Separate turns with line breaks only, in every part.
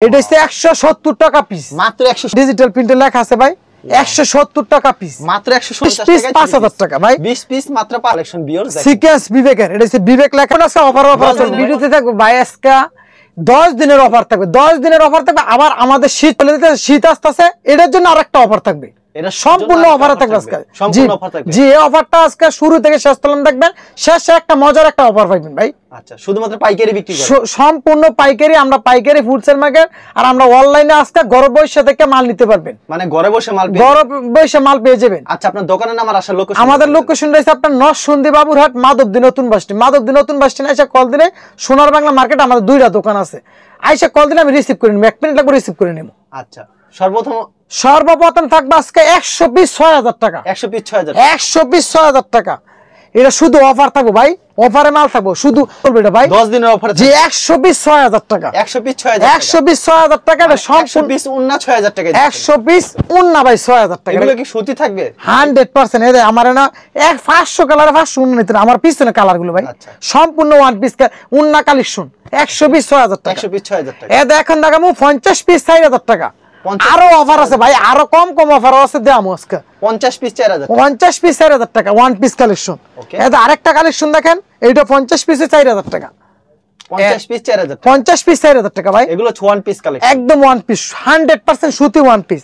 এটা হচ্ছে 170 টাকা পিস,
মাত্র 100
ডিজিটাল প্রিন্টে লেখা আছে ভাই 170 টাকা পিস,
মাত্র 150
পিস 5000 টাকা ভাই,
20 পিস মাত্র কালেকশন ভিউয়ার্স দেখেন
সিকোয়েন্স বিবেকের, এটা হচ্ছে বিবেক লেখা আছে। অফার আছে ভিডিওতে থাকবে ভাই, আজকে 10 দিনের অফার থাকবে, 10 দিনের অফার থাকবে। আবার আমাদের শীত চলে যেতে, শীত আসতেছে, এটার জন্য আরেকটা অফার থাকবে,
এটা
সম্পূর্ণ অফারে থাকবে আজকে।
সম্পূর্ণ অফার থাকবে
জি, এই অফারটা আজকে শুরু থেকে শেষ পর্যন্ত দেখবেন, শেষে একটা মজার একটা অফার পাবেন ভাই।
আচ্ছা, শুধুমাত্র পাইকারি বিক্রি করেন?
সম্পূর্ণ পাইকারি, আমরা পাইকারি ফুডসেল মার্কেট, আর আমরা অনলাইনে আজকে ঘরে বসে থেকে মাল নিতে পারবেন,
মানে ঘরে বসে মাল
ঘরে বসে মাল পেয়ে যাবেন।
আচ্ছা, আপনার দোকানের নাম আর আসার লোকেশন?
আমাদের লোকেশন রয়েছে আপনার নরসিংদী বাবুরহাট, মাধবদী নতুন বাস স্ট্যান্ড। মাধবদী নতুন বাস স্ট্যান্ড এসে কল দিলে সোনার বাংলা মার্কেট আমাদের 2টা দোকান আছে, আইসা কল দিলে আমি রিসিভ করে নিব, 1 মিনিট লাগবে রিসিভ করে নেব।
আচ্ছা, সর্বপ্রথম
থাকবে আজকে 120 6000 টাকা,
120 6000,
120 6000 টাকা। এটা শুধু অফার থাকবে ভাই, অফারে মাল থাকবে শুধু, বলবে এটা ভাই
10 দিনের অফার
জি, 120 6000 টাকা,
120 6000,
120 6000 টাকা। এটা সম্পূর্ণ
120 উন্না 6000 টাকা,
120 উন্না ভাই 6000 টাকা।
এগুলো কি সুতি থাকবে?
100% এদের আমার না 500 কালারে 500 উন্না নিতে, আমার পিছনে কালার গুলো ভাই সম্পূর্ণ ওয়ান পিস উন্না কালেকশন, 120 6000 টাকা,
120 6000 টাকা।
এদের এখন দেখাবো 50 পিস 4000 টাকা। আরো অফার আছে ভাই, আরো কম অফার আছে, দামও আজকে
50 পিস 4000,
50 পিস 4000 টাকা, ওয়ান পিস কালেকশন। এদের আরেকটা কালেকশন দেখেন, এইটা 50 পিসে 4000 টাকা,
50 পিস 4000,
50 পিস 4000 টাকা ভাই।
এগুলো ওয়ান পিস কালেকশন,
একদম ওয়ান পিস, 100% সুতি ওয়ান পিস।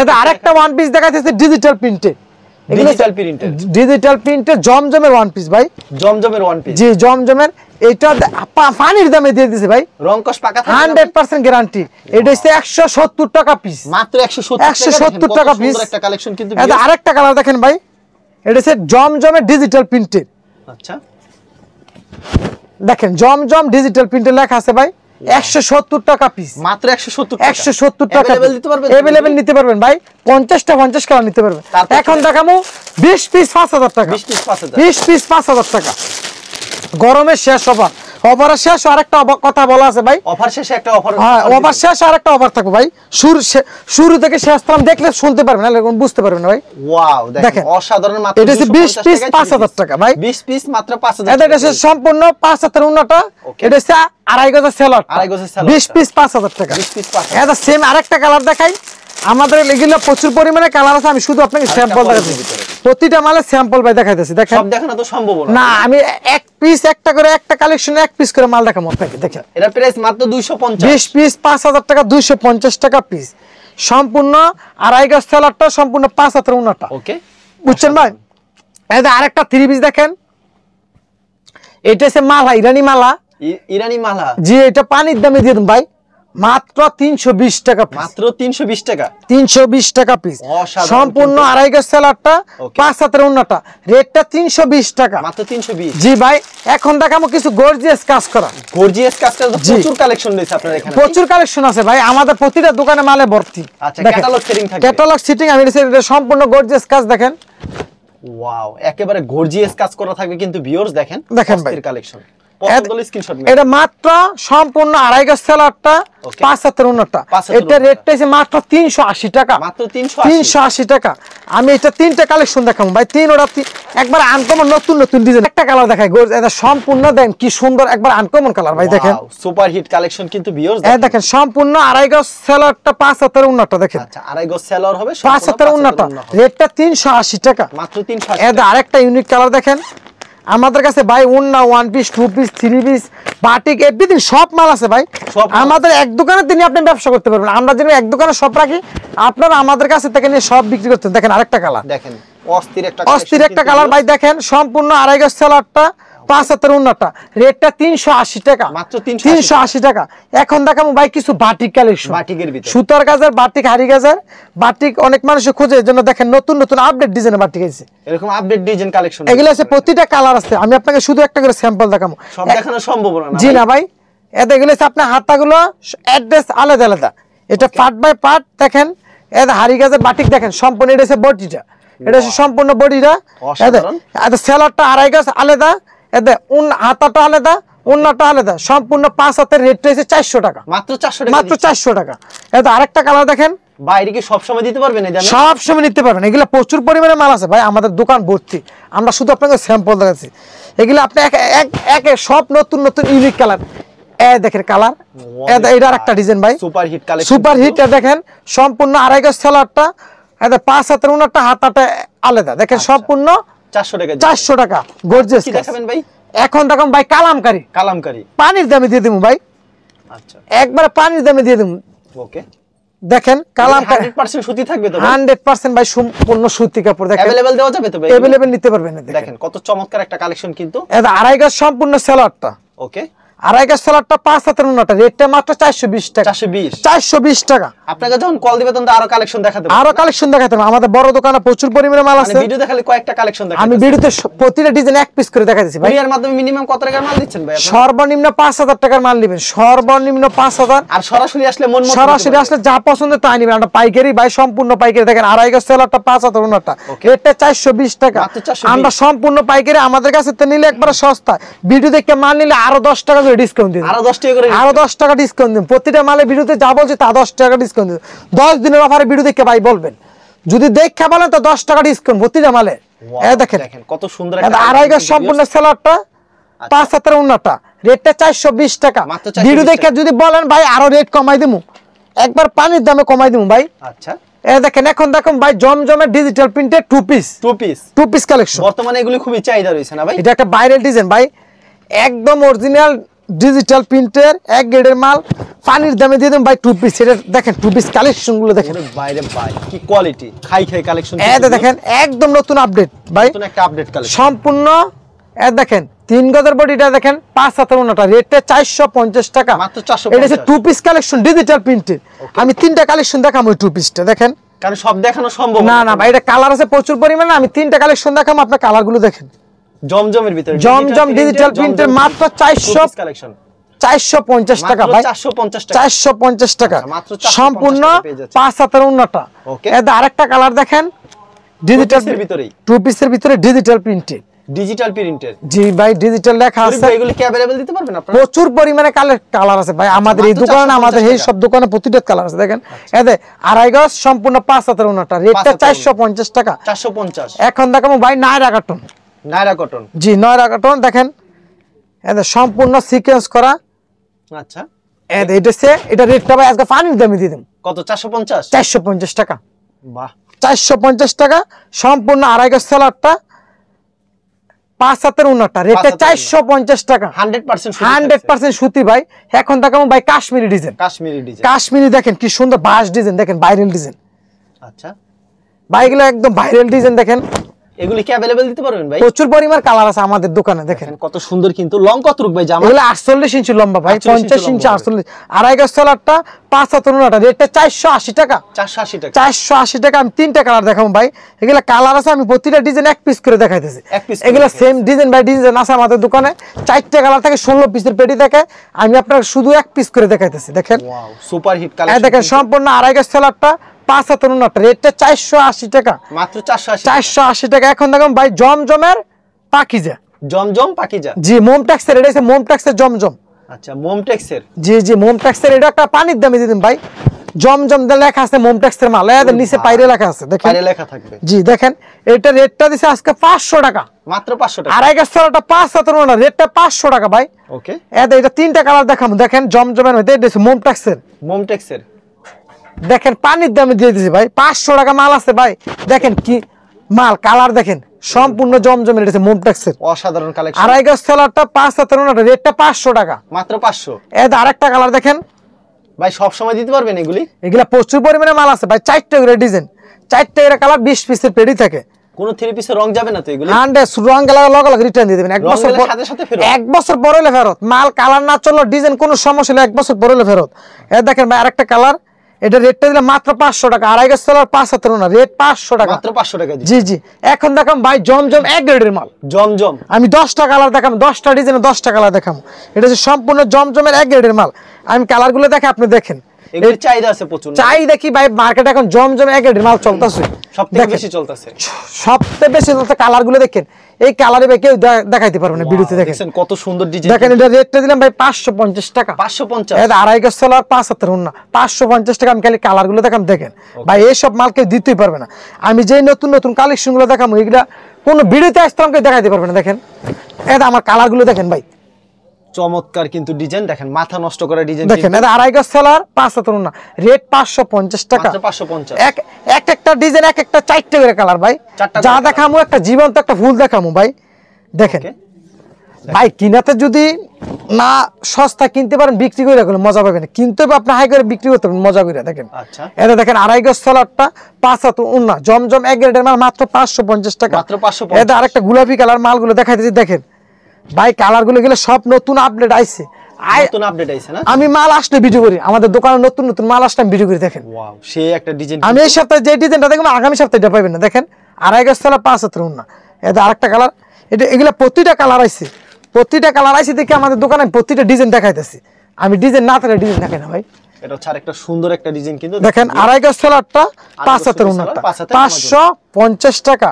এদের আরেকটা ওয়ান পিস দেখাচ্ছে ডিজিটাল প্রিন্টে, ডিজিটাল প্রিন্টে জমজমের ওয়ান পিস ভাই,
জমজমের ওয়ান পিস
জি, জমজমের। এটা পানির দামে দিয়ে দিছে ভাই,
রং কস পাকা থাকে,
100% গ্যারান্টি। এটা হচ্ছে 170 টাকা পিস,
মাত্র 170
টাকা পিস।
একটা কালেকশন কিন্তু।
এটা আরেকটা কালার দেখেন ভাই, এটা হচ্ছে জমজমের ডিজিটাল প্রিন্টে।
আচ্ছা,
দেখেন জমজম ডিজিটাল প্রিন্টে লেখা আছে ভাই, 170 টাকা পিস,
মাত্র 170
টাকা। अवेलेबल নিতে পারবেন ভাই, 50টা 50 কালার নিতে পারবেন। এখন দেখামু 20 পিস 5000 টাকা, 20 পিস 5000 টাকা। গরমের শেষ অফার, অফারের শেষ আরেকটা কথা বলা আছে ভাই,
অফার শেষে একটা অফার,
হ্যাঁ অফার শেষ আরেকটা অফার থাকবে ভাই। শুরু থেকে শেষ পর্যন্ত দেখলে শুনতে পারবেন না, এরকম বুঝতে পারবেন না ভাই।
ওয়াও, দেখেন অসাধারণ। মাত্র
এটা হচ্ছে 20 পিস 5000 টাকা ভাই,
20 পিস মাত্র 5000
এটা হচ্ছে সম্পূর্ণ 5000 উন্নটা। এটা হচ্ছে 2.5 গজের সেলর, 20 পিস 5000 টাকা।
20 পিস 5000।
এটা সেম আরেকটা কালার দেখাই, আমাদের এগুলো প্রচুর পরিমাণে কালার আছে, আমি শুধু আপনাকে স্যাম্পল দেখাচ্ছি, প্রতিটা মালের স্যাম্পল ভাই দেখাইতেছি। দেখেন
সব দেখানো তো সম্ভব
না, আমি এক পিস একটা করে, একটা কালেকশন এক পিস করে মাল দেখাবো আপনাকে। দেখেন
এটা প্রাইস মাত্র 250,
20 পিস 5000 টাকা, 250 টাকা পিস। সম্পূর্ণ 2.5 গজ সেলরটা সম্পূর্ণ 5000 উন্নটা,
ওকে
বুঝছেন ভাই। এটা আরেকটা 3 পিস দেখেন, এটা হচ্ছে মালা, ইরানি মালা,
ইরানি মালা
জি। এটা পানির দামে দিয়ে দেন ভাই, মাত্র 320 টাকা পিস,
মাত্র 320 টাকা,
320 টাকা পিস। সম্পূর্ণ 2.5 গজ সেলারটা 5000 উন্নটা, রেটটা 320 টাকা,
মাত্র 320।
জি ভাই। এখন দেখাবো কিছু গর্জিয়াস কাজ করা,
গর্জিয়াস কাজ করা, প্রচুর কালেকশন রয়েছে আপনাদের এখানে,
প্রচুর কালেকশন আছে ভাই, আমাদের প্রতিটা দোকানে মালে ভর্তি।
আচ্ছা, ক্যাটালগ সেটিং থাকে,
ক্যাটালগ সেটিং আমি সম্পূর্ণ গর্জিয়াস কাজ দেখেন।
ওয়াও, একেবারে গর্জিয়াস কাজ করা থাকবে কিন্তু ভিউয়ার্স দেখেন ভাই কালেকশন।
এটা মাত্র সম্পূর্ণ 2.5 গজ সেলারটা 5000 উন্নটা, এটা রেটটা আছে মাত্র 380 টাকা,
মাত্র
380 টাকা। আমি এটা 3টা কালেকশন দেখাবো ভাই, একবার আনকমন নতুন নতুন ডিজাইন। একটা কালার দেখাই, এটা সম্পূর্ণ দেন কি সুন্দর, একবার আনকমন কালার ভাই। দেখেন
সুপার হিট কালেকশন কিন্তু ভিউয়ার্স
দেখেন, সম্পূর্ণ 2.5 গজ সেলারটা 5000 উন্নটা। দেখেন
আচ্ছা, 2.5 গজ সেলার হবে
5000 উন্নটা, রেটটা 380 টাকা,
মাত্র 380।
এটা আরেকটা ইউনিক কালার দেখেন, আমাদের কাছে ভাই উন্না, one piece, 2 piece, 3 piece, batik, everything সব মাল আছে ভাই। আমাদের এক দোকানে তিনি আপনি ব্যবসা করতে পারবেন, আমরা যেন এক দোকানে সব রাখি, আপনারা আমাদের কাছে থেকে নিয়ে সব বিক্রি করতে। দেখেন আরেকটা কালার,
দেখেন
অস্থির একটা কালার ভাই। দেখেন সম্পূর্ণ 2.5 গজ সেলারটা 5000 উন্নটা, রেটটা 380 টাকা,
মাত্র
380 টাকা। এখন দেখাবো ভাই কিছু বাটিক কালেকশন,
বাটিকের ভিতরে
সুতার কাজের বাটিক, হাড়ি কাজের বাটিক, অনেক মানুষ খোঁজে, এজন্য দেখেন নতুন নতুন আপডেট ডিজাইনের বাটিক আছে,
এরকম আপডেট ডিজাইন কালেকশন
এগুলো আছে, প্রতিটা কালার আছে। আমি আপনাকে শুধু একটা করে স্যাম্পল দেখাবো,
সব দেখানো সম্ভব না
জি না ভাই। এগুলো আছে আপনার হাতাগুলো অ্যাড্রেস আলাদা আলাদা, এটা পার্ট বাই পার্ট। দেখেন এটা হাড়ি কাজের বাটিক, দেখেন সম্পূর্ণ, এটা আছে বডিটা, এটা আছে সম্পূর্ণ বডিটা, এটা সেলারটা 2.5 গজ আলাদা, এটা হাতাটা আলাদা, উন্নাটা আলাদা, সম্পূর্ণ 5000 রেট রয়েছে 400 টাকা,
মাত্র 400 টাকা,
মাত্র 400 টাকা। এটা আরেকটা কালার দেখেন,
বাইরে কি সব সময় দিতে পারবেন?
সব সময় নিতে পারবেন, এগুলো প্রচুর পরিমাণে মাল আছে ভাই, আমাদের দোকান ভর্তি, আমরা শুধু আপনাকে স্যাম্পল দেখাচ্ছি। এগুলো আপনি একে সব নতুন নতুন ইউনিক কালার, দেখেন কালার, এটা আরেকটা ডিজাইন ভাই,
super hit collection,
super hit. দেখেন সম্পূর্ণ আড়াই গজ সেলারটা, এটা 5 হাতের উন্নতটা, হাতাটা আলাদা। দেখেন সম্পূর্ণ
400 টাকা,
400 টাকা গর্জিয়াস।
কি দেখাবেন ভাই?
এখন দেখুন ভাই কালামকারী,
কালামকারী
পানির দামে দিয়ে দেবো ভাই।
আচ্ছা,
একবারে পানির দামে দিয়ে দেবো।
ওকে,
দেখেন কালামকারী
100% সুতি থাকবে তো?
100% ভাই সম্পূর্ণ সুতি কাপড়। দেখেন
अवेलेबल দেওয়া যাবে তো ভাই?
अवेलेबल নিতে পারবেন।
দেখেন কত চমৎকার একটা কালেকশন কিন্তু।
এটা আড়াই গজ সম্পূর্ণ সেলারটা,
ওকে,
আড়াই গজ সেলারটা 5 হাতের উন্নতটা, রেটটা মাত্র 420 টাকা।
420
টাকা।
আপনাকে যখন কল দিবে তখন আরো কালেকশন দেখাতে পারবেন,
আরো কালেকশন দেখাতে পারবেন। আমাদের বড় দোকানে প্রচুর পরিমাণে মাল আছে,
মানে ভিডিওতে খালি কয়েকটা কালেকশন দেখাতে।
আমি ভিডিওতে প্রতিটা ডিজাইন এক পিস করে দেখাইতেছি ভাই।
এর মাধ্যমে মিনিমাম কত টাকার মাল দিচ্ছেন ভাই আপনি?
সর্বনিম্ন 5000 টাকার মাল নেবেন, সর্বনিম্ন 5000।
আর সরাসরি আসলে মন মতো,
সরাসরি আসলে যা পছন্দ তাই নেবেন। আমরা পাইকারি ভাই, সম্পূর্ণ পাইকারি। দেখেন আড়াই গজ সেলারটা 5 হাতের উন্নতটা, রেটটা 420 টাকা। আমরা সম্পূর্ণ পাইকারি, আমাদের কাছে তো নিলে একবারে সস্তা। ভিডিও দেখে মাল নিলে আরো 10 টাকা করে ডিসকাউন্ট দিন,
আরো 10 টাকা করে,
আরো 10 টাকা ডিসকাউন্ট দিন। প্রতিটা মালে ভিডিওতে যা বলছি তা 10 টাকা ডিসকাউন্ট দিন। 10 দিনের অফারে ভিডিও দেখে ভাই বলবেন, যদি দেখে বলেন তো 10 টাকা ডিসকাউন্ট প্রতিটা মালে। দেখেন
কত সুন্দর একটা
আড়াই গজ সম্পূর্ণ সেলারটা 5 হাতের উন্নতটা, রেটটা 420 টাকা। ভিডিও দেখে যদি বলেন ভাই আরো রেট কমাই দিমু, একবার পানির দামে কমাই দিমু ভাই।
আচ্ছা,
দেখেন এখন দেখুন ভাই জমজমের ডিজিটাল প্রিন্টের টু পিস কালেকশন।
বর্তমানে এগুলি খুবই চাহিদা রয়েছে না ভাই?
এটা একটা ভাইরাল ডিজাইন ভাই, একদম অরিজিনাল ডিজিটাল প্রিন্টের এক গ্রেডের মাল, পানির দামে দিয়ে দেন ভাই 2 পিস। এটা দেখেন 2 পিস কালেকশন গুলো দেখেন,
বাইরে ভাই কি কোয়ালিটি, খাই কালেকশন।
এটা দেখেন একদম নতুন আপডেট ভাই,
নতুন একটা আপডেট কালেকশন
সম্পূর্ণ। দেখেন 3 গজের বডিটা দেখেন 5 হাতের উন্নতটা, রেটটা 450 টাকা
মাত্র। 450
এটা হচ্ছে 2 পিস কালেকশন ডিজিটাল প্রিন্টের। আমি 3টা কালেকশন দেখাবো ওই 2 পিসটা। দেখেন
কারণ সব দেখানো সম্ভব
না ভাই, এটা কালার আছে প্রচুর পরিমাণে। আমি 3টা কালেকশন দেখাবো, আপনার কালার গুলো দেখেন।
জমজমের ভিতরে
জমজম ডিজিটাল প্রিন্টের মাত্র 450 টাকা ভাই, 450 টাকা সম্পূর্ণ 5 হাতের উন্নতটা। এটা আরেকটা কালার দেখেন ডিজিটাল
ভিতরেই,
2 পিসের ভিতরে ডিজিটাল প্রিন্টের। জি ভাই, ডিজিটাল লেখা আছে।
এগুলো কি अवेलेबल দিতে পারবেন আপনারা?
প্রচুর পরিমাণে কালার আছে ভাই আমাদের এই দোকানে, আমাদের এই সব দোকানে প্রতিটা কালার আছে। দেখেন এতে আড়াই গজ সম্পূর্ণ 5 হাতের উন্নতটা, রেটটা 450 টাকা।
450।
এখন দেখাবো ভাই নায়রা কটন। জি নায়রা কটন দেখেন, এতে সম্পূর্ণ সিকোয়েন্স করা।
আচ্ছা,
এটা রেটটা ভাই আজকে পানির দামে দিয়ে দেব।
কত? 450।
450 টাকা।
বাহ,
450 টাকা সম্পূর্ণ আড়াই গজ সেলারটা 5 হাতের উন্নতটা, রেটটা 450 টাকা। 100% সুতি ভাই। এখন দেখাবো ভাই কাশ্মীরি ডিজাইন। কাশ্মীরি দেখেন কি সুন্দর বাস ডিজাইন, দেখেন ভাইরাল ডিজাইন।
আচ্ছা
ভাই এগুলো একদম ভাইরাল ডিজাইন। দেখেন
এগুলি কি अवेलेबल দিতে পারবেন ভাই?
প্রচুর পরিমাণ কালার আছে আমাদের দোকানে। দেখেন
কত সুন্দর কিন্তু। লং কত রূপ ভাই জামা?
এগুলো 48 ইঞ্চি লম্বা ভাই, 50 ইঞ্চি 48। আড়াই গজ সেলারটা 5 হাতের উন্নতটা, রেটটা 480 টাকা। 480 টাকা। আমি 3টা কালার দেখাবো ভাই, এগুলা কালার আছে। আমি প্রতিটা ডিজাইন এক পিস করে দেখাইতেছি। এগুলা সেম ডিজাইন বাই ডিজাইন আছে আমাদের দোকানে। 4টা কালার থাকে, 16 পিসের পেটি থাকে। আমি আপনার শুধু এক পিস করে দেখাইতেছি। দেখেন
ওয়াও, সুপার হিট কালেকশন।
দেখেন সম্পূর্ণ আড়াই গজ সেলারটা 5 হাতের উন্নতটা, রেটটা 480 টাকা।
মাত্র 480।
480 টাকা। এখন দেখুন ভাই জমজমের পাকিজা।
জমজম পাকিজা।
জি মোমটেক্সের, এটা হচ্ছে মোমটেক্সের জমজম।
আচ্ছা, মোমটেক্সের।
জি মোমটেক্সের, এটা একটা পানির দামে দিবেন ভাই। জমজম দে লেখা আছে মোমটেক্সের মাল, এর নিচে পাইরে লেখা আছে। দেখেন
পাইরে লেখা থাকবে।
জি দেখেন এটা রেটটা দিছে আজকে 500 টাকা।
মাত্র 500 টাকা।
আড়াই গজ সেলারটা 5 হাতের উন্নতটা, রেটটা 500 টাকা ভাই।
ওকে,
এটা 3টা কালার দেখাবো। দেখেন জমজমের মধ্যে এটা হচ্ছে মোমটেক্সের। দেখেন পানির দামে দিয়ে দিছি ভাই, 500 টাকা মাল আছে ভাই। দেখেন কি মাল, কালার দেখেন সম্পূর্ণ জমজমের, এটা মোমটেক্সের
অসাধারণ কালেকশন।
আড়াই গজ সেলারটা 5 হাতের উন্নতটা, রেটটা 500 টাকা।
মাত্র 500।
এটা আরেকটা কালার দেখেন
ভাই, সব সময় দিতে পারবেন এগুলি?
এগুলা প্রচুর পরিমাণে মাল আছে ভাই। 4টা করে ডিজাইন, 4টা করে কালার, 20 পিসের পেটি থাকে।
কোন 3 পিসের রং যাবে না তো এগুলি?
100 রং গেলে লগ রিটার্ন দিয়ে দিবেন। এক বছর পর
সাথে ফেরত।
এক বছর পরে হলে ফেরত। মাল কালার না চললো, ডিজাইন কোনো সমস্যা নেই, এক বছর পরে হলে ফেরত। দেখেন ভাই আরেকটা কালার, এটা রেটটা দিলে মাত্র 500 টাকা। আড়াই গজ সেলার 5 হাতের উন্নতটা, রেট 500 টাকা।
মাত্র 500 টাকা।
জি এখন দেখাম ভাই জমজম এক গ্রেডের মাল।
জমজম
আমি 10টা কালার দেখাম, 10টা ডিজাইনে 10টা কালার দেখাম। এটা হচ্ছে সম্পূর্ণ জমজমের এক গ্রেডের মাল। আমি কালারগুলো দেখে আপনি দেখেন।
এগুলো চাহিদা আছে প্রচুর।
চাহিদা কি ভাই, মার্কেটে এখন জমজম এক গ্রেডের মাল চলতেছে,
সবথেকে বেশি চলতেছে।
সবথেকে বেশি চলতে কালারগুলো দেখেন। এই কালারে ভাই কেউ দেখাইতে পারবে না ভিডিওতে। দেখেন
কত সুন্দর ডিজাইন।
দেখেন এটা রেটটা দিলাম ভাই 550 টাকা।
550।
এটা আড়াই গজ সেলার 5 হাতের উন্না, 550 টাকা। আমি খালি কালারগুলো দেখাম। দেখেন ভাই এই সব মাল কেউ দিতেই পারবে না। আমি যেই নতুন নতুন কালেকশনগুলো দেখাম, এগুলা কোনো ভিডিওতে আসতাম কেউ দেখাইতে পারবে না। দেখেন এটা আমার কালারগুলো দেখেন ভাই,
চমৎকার কিন্তু ডিজাইন দেখেন, মাথা নষ্ট করা ডিজাইন
দেখেন এটা আড়াই গজ সেলার 5 হাতের ওন্না, রেট 550 টাকা।
মাত্র 550।
একটা ডিজাইন একটা 4টা করে কালার ভাই, যা দেখামু একটা জীবন্ত একটা ফুল দেখামু ভাই। দেখেন ভাই কিনাতে যদি না সস্তা কিনতে পারেন বিক্রি করে রাখলে মজা পাবেন, কিন্তু আপনি হাই করে বিক্রি করতে পারবেন মজা করে। দেখেন
আচ্ছা
এটা দেখেন আড়াই গজ সেলারটা 5 হাত ওন্না, জমজম এক গ্রেডের মাল মাত্র 550 টাকা।
মাত্র 550।
এটা আরেকটা গোলাপি কালার মালগুলো দেখাইতেছি। দেখেন ভাই কালারগুলো গেলে সব নতুন আপডেট আইছে,
নতুন আপডেট আইছে না?
আমি মাল আসলে ভিডিও করি, আমাদের দোকানে নতুন নতুন মাল আসলে আমি ভিডিও করি। দেখেন
ওয়াও সেই একটা ডিজাইন,
আমি এই সপ্তাহে যে ডিজাইনটা দেখবেন আগামী সপ্তাহে এটা পাবেন না। দেখেন আড়াই গজ সেলার 5 হাতের ওন্না, এটা আরেকটা কালার। এটা এগুলা প্রতিটা কালার আইছে, প্রতিটা কালার আইছে দেখে আমাদের দোকানে প্রতিটা ডিজাইন দেখাইতেছি। আমি ডিজাইন না থাকলে ডিজাইন দেখাই না ভাই।
এটা হচ্ছে আরেকটা সুন্দর একটা ডিজাইন কিন্তু
দেখেন আড়াই গজ সেলারটা 5 হাতের ওন্নাটা 550 টাকা।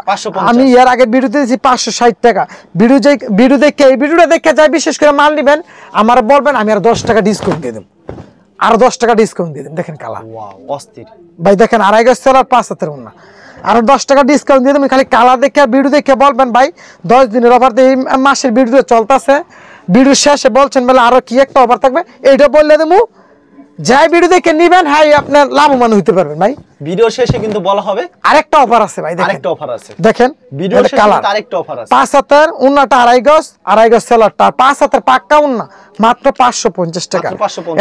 আমি এর আগে ভিডিওতে দিয়েছি 560 টাকা। ভিডিও দেখে এই ভিডিওটা দেখে যাই বিশেষ করে মাল নেবেন আমার বলবেন, আমি আর 10 টাকা ডিসকাউন্ট দিয়ে দেব, আর 10 টাকা ডিসকাউন্ট দিয়ে দেব। দেখেন কালার
ওয়াও অস্থির
ভাই। দেখেন আড়াই গজ সেলার 5 হাতের ওন্না, আর 10 টাকা ডিসকাউন্ট দিয়ে দেবেন। খালি কালার দেখে ভিডিও দেখে বলবেন ভাই 10 দিনের অফার এই মাসের ভিডিও চলতেছে, ভিডিও শেষে বলছেন বলে আরো কি একটা অফার থাকবে এইটা বললে দেবো। যাই ভিডিও দেখে নিবেন হাই আপনার লাভবান হইতে পারবেন ভাই।
ভিডিও শেষে কিন্তু বলা হবে
আরেকটা অফার আছে ভাই। দেখেন
আরেকটা অফার আছে,
দেখেন
ভিডিও শেষে কিন্তু আরেকটা অফার আছে।
5 হাতের ওন্নাটা আড়াই গজ সেলারটা 5 হাতের পাক্কা ওন্না মাত্র 550 টাকা।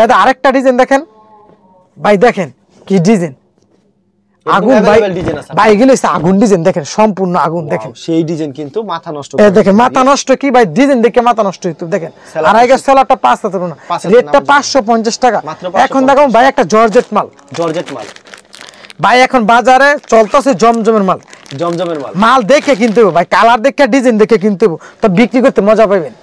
এটা আরেকটা ডিজাইন দেখেন ভাই, দেখেন কি ডিজাইন, আগুন ভাই। ভাই এগুলো আগুন ডিজাইন, দেখেন সম্পূর্ণ আগুন। দেখেন
সেই ডিজাইন কিন্তু মাথা নষ্ট,
দেখেন মাথা নষ্ট কি ভাই, ডিজাইন দেখে মাথা নষ্ট হইতো। দেখেন আড়াই গজ সেলারটা 5 হাতের ওন্না, রেটটা 550 টাকা। এখন দেখুন ভাই একটা জর্জেট মাল,
জর্জেট মাল
ভাই এখন বাজারে চলতেছে জমজমের মাল,
জমজমের মাল।
মাল দেখে কিনতে হবে ভাই, কালার দেখে ডিজাইন দেখে কিনতে হবে, তো বিক্রি করতে মজা পাবেন।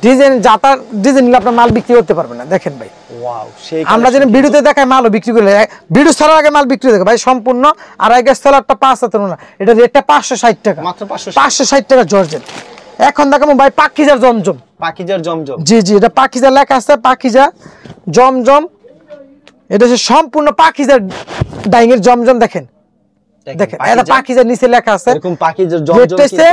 ডিজাইন যাতা ডিজাইন নিলে আপনার মাল বিক্রি করতে পারবেন না। দেখেন ভাই
ওয়াও সেই
আমরা যেন ভিডিওতে দেখাই মালও বিক্রি করলে ভিডিও ছাড়ার আগে মাল বিক্রি দেখে ভাই। সম্পূর্ণ আড়াই গজ সেলারটা 5 হাতের ওন্না, এটা রেটটা 560 টাকা,
মাত্র
560 টাকা জর্জেট। এখন দেখাবো ভাই পাকিজার জমজম,
পাকিজার জমজম।
জি জি এটা পাকিজা লেখা আছে, পাকিজা জমজম। এটা হচ্ছে সম্পূর্ণ পাকিজার ডাইং এর জমজম। দেখেন দেখেন এটা পাকিজার নিচে লেখা আছে
এরকম পাকিজার জমজম
কিন্তু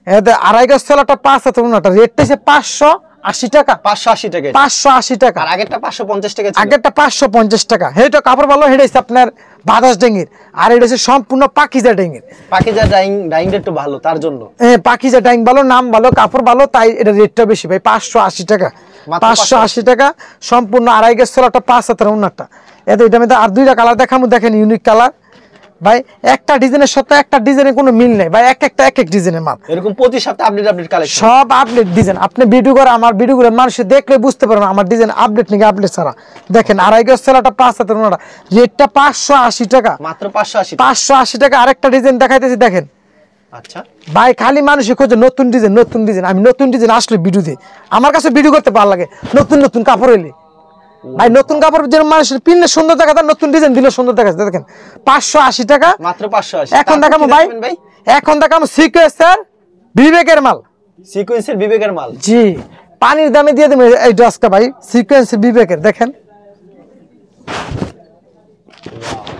এটা আড়াই গজ সেলারটা 5 হাতের ওন্নাটা রেটটা হচ্ছে 580 টাকা,
580 টাকা,
580 টাকা।
আর আগেরটা 550 টাকা ছিল,
আগেরটা 550 টাকা। হেটা কাপড় ভালো, হেটা হচ্ছে আপনার বাদাস ডেঙ্গির, আর এটা হচ্ছে সম্পূর্ণ পাকিজা ডেঙ্গির।
পাকিজার ডাইংটা একটু ভালো তার জন্য,
পাকিজা ডাইং ভালো, নাম ভালো, কাপড় ভালো, তাই এটা রেটটা বেশি ভাই। 580 টাকা, 580 টাকা সম্পূর্ণ আড়াই গজ সেলারটা 5 হাতের ওন্নাটা। এটা মধ্যে আর দুইটা কালার দেখামু। দেখেন ইউনিক কালার ভাই, একটা ডিজাইনের সাথে একটা ডিজাইনের কোনো মিল নেই ভাই, এক এক ডিজাইনের মাল।
এরকম প্রতি সপ্তাহে আপডেট কালেকশন,
সব আপডেট ডিজাইন। আপনি ভিডিও করে আমার ভিডিওগুলো মানুষ দেখলে বুঝতে পারবেন আমার ডিজাইন আপডেট নাকি আপডেট ছাড়া। দেখেন আড়াই গজ সেলারটা 5 হাতের ওন্নাটা রেটটা 580 টাকা,
মাত্র 580,
580 টাকা। আরেকটা ডিজাইন দেখাইতেছি। দেখেন
আচ্ছা
ভাই খালি মানুষই খোঁজে নতুন ডিজাইন, নতুন ডিজাইন। আমি নতুন ডিজাইন আসলে ভিডিও দিই, আমার কাছে ভিডিও করতে ভালো লাগে। নতুন নতুন কাপড় এলে ভাই, নতুন কাপড় যেন মানুষের পিনলে সুন্দর দেখা যায়, নতুন ডিজাইন দিলে সুন্দর দেখা যায়। দেখেন 580 টাকা,
মাত্র 580।
এখন দেখাবো ভাই, এখন দেখাবো সিকোয়েন্সের বিবেকের মাল,
সিকোয়েন্সের বিবেকের মাল।
জি পানির দামে দিয়ে দেবেন এই ড্রেসটা ভাই, সিকোয়েন্সের বিবেকের। দেখেন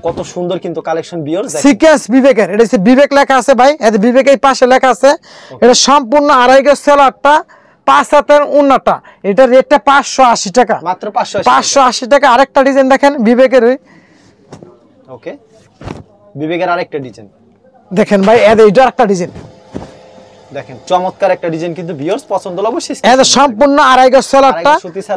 কত সুন্দর কিন্তু কালেকশন ভিউয়ার্স।
সিকোয়েন্স বিবেকের, এটা হচ্ছে বিবেক লেখা আছে ভাই, এতে বিবেক এই পাশে লেখা আছে। এটা সম্পূর্ণ আড়াই গজ সেলারটা 5 হাতের ওন্নাটা, এটা রেটটা 580 টাকা,
মাত্র
580 টাকা। আরেকটা ডিজাইন দেখেন বিবেকের,
ওকে বিবেকের আরেকটা ডিজাইন
দেখেন ভাই, এটা আরেকটা ডিজাইন।
দেখেন চমৎকার একটা ডিজাইন কিন্তু ভিউয়ার্স, পছন্দ হলে অবশ্যই
এটা সম্পূর্ণ আড়াই গজ সেলারটা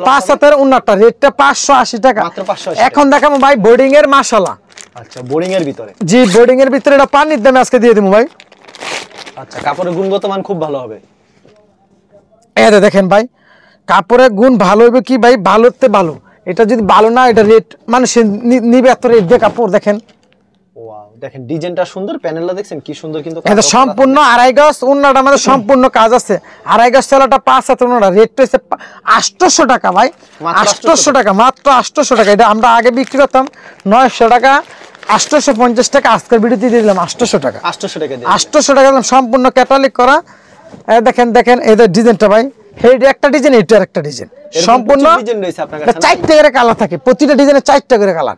5 হাতের ওন্নাটা, রেটটা 580 টাকা,
মাত্র 580।
এখন দেখাবো ভাই বোর্ডিং এর মাশাআল্লাহ।
আচ্ছা বোর্ডিং এর ভিতরে,
জি বোর্ডিং এর ভিতরে এটা পানির দামে আজকে দিয়ে দেবো ভাই।
আচ্ছা কাপড়ের গুণগত মান খুব ভালো হবে।
এটা দেখেন ভাই কাপড়ের গুণ ভালো হবে কি ভাই, ভালোতে ভালো। এটা যদি ভালো না এটা রেট মানুষ নিবে এত রেট দিয়ে কাপড়। দেখেন
ওয়াও দেখেন ডিজাইনটা সুন্দর, প্যানেলটা দেখছেন কি সুন্দর কিন্তু।
এটা সম্পূর্ণ আড়াই গজ ওন্নাটা আমাদের সম্পূর্ণ কাজ আছে। আড়াই গজ সেলারটা 5 হাতের ওন্নাটা রেটটা হচ্ছে 800 টাকা ভাই, 800 টাকা, মাত্র 800 টাকা। এটা আমরা আগে বিক্রি করতাম 900 টাকা, 850 টাকা। আজকের ভিডিওতে দিয়ে দিলাম 800 টাকা,
800 টাকা দিয়ে
800 টাকা দিলাম, সম্পূর্ণ ক্যাটালগ করা। দেখেন দেখেন এদের ডিজাইনটা ভাই, এইটা একটা ডিজাইন, এটা একটা ডিজাইন, সম্পূর্ণ
ডিজাইন রয়েছে আপনার কাছে।
4টা করে কালার থাকে, প্রতিটা ডিজাইনে 4টা করে কালার।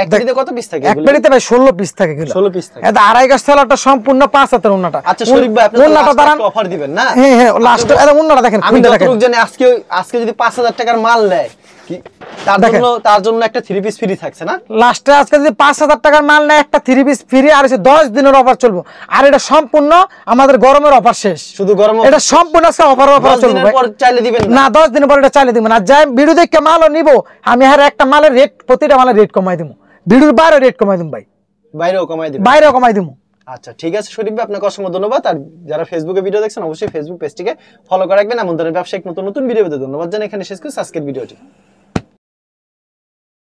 এক পেটিতে কত পিস থাকে
এক
এগুলো?
পেটিতে ভাই 16 পিস থাকে কিলো।
16 পিস থাকে।
এটা আড়াই গাছ থালাটা সম্পূর্ণ 5 হাতের ওন্নাটা।
আচ্ছা শরীফ ভাই আপনি
ওন্নাটা দাঁড়ান
অফার দিবেন না?
হ্যাঁ লাস্ট এটা ওন্নাটা দেখেন,
আমি
খুলে দেখেন।
যতটুকু জানি আজকে যদি 5000 টাকার মাল নেয় কি তার জন্য একটা 3 পিস ফ্রি থাকছে না?
লাস্টে আজকে যদি 5000 টাকার মাল নেয় একটা 3 পিস ফ্রি, আর হচ্ছে 10 দিনের অফার চলবে। আর এটা সম্পূর্ণ আমাদের গরমের অফার শেষ,
শুধু গরম
এটা সম্পূর্ণ আজকে অফার
10
চলবে
দিনের
ভাই।
পর চাইলে দিবেন না?
না 10 দিনের পর এটা চাইলে দিব না। যাই ভিডিও দেখে মালও নিব আমি, আর একটা মালের রেট, প্রতিটা মালের রেট কমাই দিব, ভিডিওর বাইরে রেট কমাই দিব ভাই,
বাইরেও কমাই দিবেন?
বাইরেও কমাই দিব।
আচ্ছা ঠিক আছে শরীফ ভাই, আপনাকে অসংখ্য ধন্যবাদ। আর যারা ফেসবুকে ভিডিও দেখছেন অবশ্যই ফেসবুক পেজটিকে ফলো করে রাখবেন। এমন ধরনের ব্যবসায়িক নতুন নতুন ভিডিও পেতে ধন্যবাদ জানাই। এখানে শেষ করছি আজকের ভিডিওটি।